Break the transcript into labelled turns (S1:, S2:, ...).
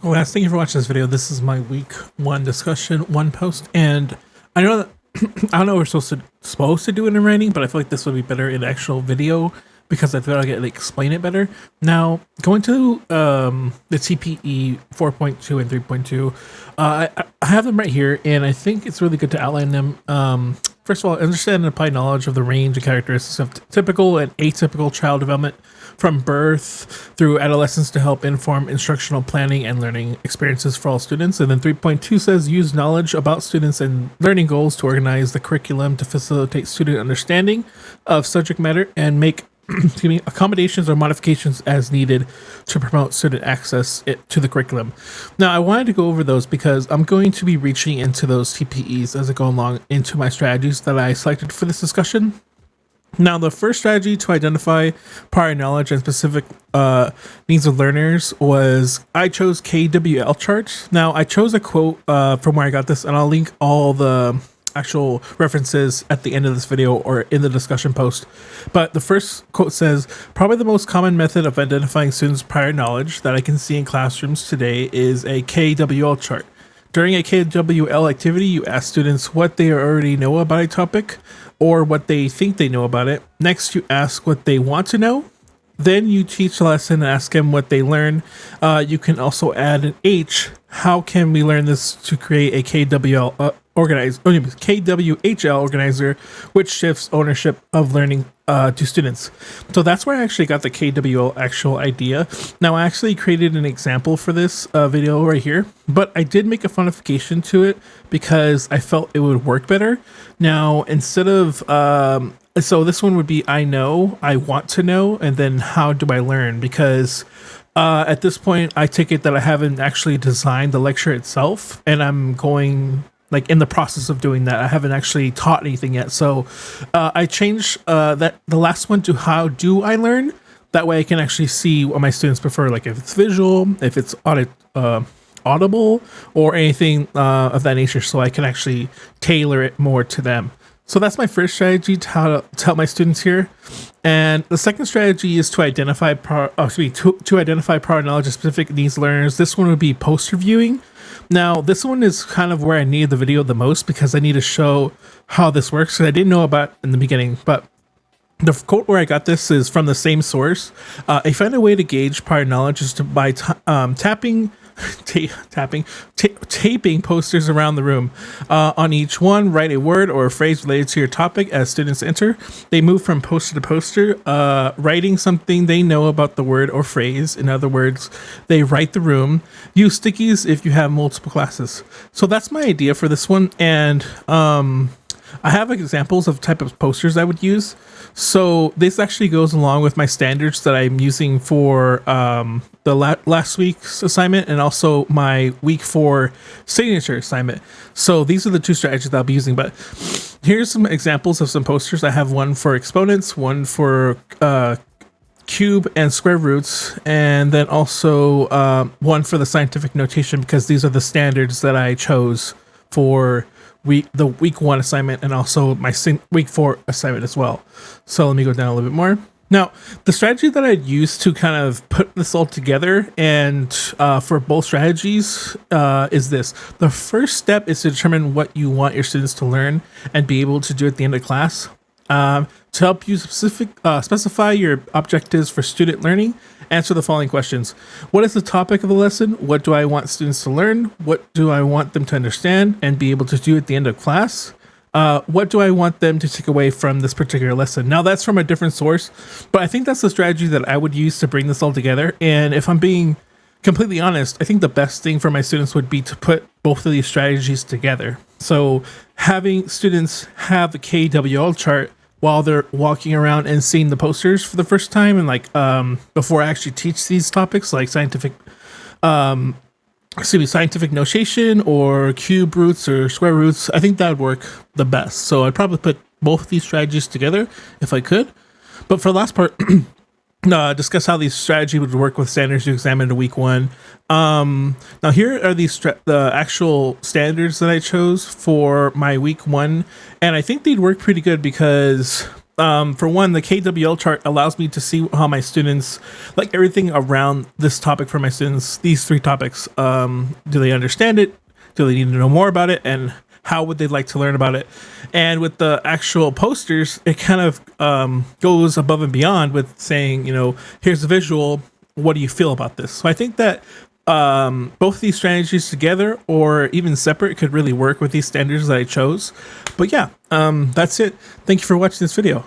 S1: Well, guys, thank you for watching this video. This is my week one discussion, one post, and I know that I don't know we're supposed to do it in writing, but I feel like this would be better in actual video because I feel like I can explain it better. Now, going to the TPE 4.2 and 3.2, I have them right here, and I think it's really good to outline them. First of all, understand and apply knowledge of the range and characteristics of typical and atypical child development from birth through adolescence to help inform instructional planning and learning experiences for all students. And then 3.2 says use knowledge about students and learning goals to organize the curriculum to facilitate student understanding of subject matter and make accommodations or modifications as needed to promote student access to the curriculum. Now, I wanted to go over those because I'm going to be reaching into those TPEs as I go along into my strategies that I selected for this discussion. Now, the first strategy to identify prior knowledge and specific needs of learners was I chose KWL charts. Now, I chose a quote from where I got this, and I'll link all the actual references at the end of this video or in the discussion post. But the first quote says, probably the most common method of identifying students' prior knowledge that I can see in classrooms today is a KWL chart. During a KWL activity, you ask students what they already know about a topic or what they think they know about it. Next, you ask what they want to know. Then you teach the lesson and ask them what they learn. You can also add an H. How can we learn this to create a KWHL organizer, which shifts ownership of learning to students. So that's where I actually got the KWL actual idea. Now, I actually created an example for this video right here, but I did make a funification to it because I felt it would work better. Now, instead of so this one would be I know, I want to know, and then how do I learn? Because at this point, I take it that I haven't actually designed the lecture itself, and I'm going like in the process of doing that. I haven't actually taught anything yet. So I changed the last one to how do I learn? That way I can actually see what my students prefer, like if it's visual, if it's audible, or anything of that nature, so I can actually tailor it more to them. So that's my first strategy to help my students here. And the second strategy is to identify prior knowledge of specific needs learners. This one would be poster viewing. Now, this one is kind of where I needed the video the most because I need to show how this works. And I didn't know about in the beginning, but the quote where I got this is from the same source. I find a way to gauge prior knowledge is by taping posters around the room. On each one, write a word or a phrase related to your topic as students enter. They move from poster to poster, writing something they know about the word or phrase. In other words, they write the room. Use stickies if you have multiple classes. So that's my idea for this one. And I have examples of type of posters I would use. So this actually goes along with my standards that I'm using for the last week's assignment and also my week 4 signature assignment. So these are the two strategies that I'll be using. But here's some examples of some posters. I have one for exponents, one for cube and square roots, and then also one for the scientific notation, because these are the standards that I chose for the week 1 assignment and also my week 4 assignment as well. So let me go down a little bit more. Now, the strategy that I'd use to kind of put this all together and for both strategies is this. The first step is to determine what you want your students to learn and be able to do at the end of class. To help you specify your objectives for student learning, answer the following questions. What is the topic of the lesson? What do I want students to learn? What do I want them to understand and be able to do at the end of class? What do I want them to take away from this particular lesson? Now, that's from a different source, but I think that's the strategy that I would use to bring this all together. And if I'm being completely honest, I think the best thing for my students would be to put both of these strategies together. So having students have the KWL chart while they're walking around and seeing the posters for the first time, and like before I actually teach these topics like scientific notation or cube roots or square roots, I think that would work the best. So I'd probably put both of these strategies together if I could. But for the last part, discuss how these strategy would work with standards you examined in week 1. Now here are the actual standards that I chose for my week 1, and I think they'd work pretty good because for one, the KWL chart allows me to see how my students, like everything around this topic for my students, these 3 topics, do they understand it? Do they need to know more about it? And how would they like to learn about it? And with the actual posters, it kind of goes above and beyond with saying, you know, here's the visual. What do you feel about this? So I think that both of these strategies together or even separate could really work with these standards that I chose. But yeah, that's it. Thank you for watching this video.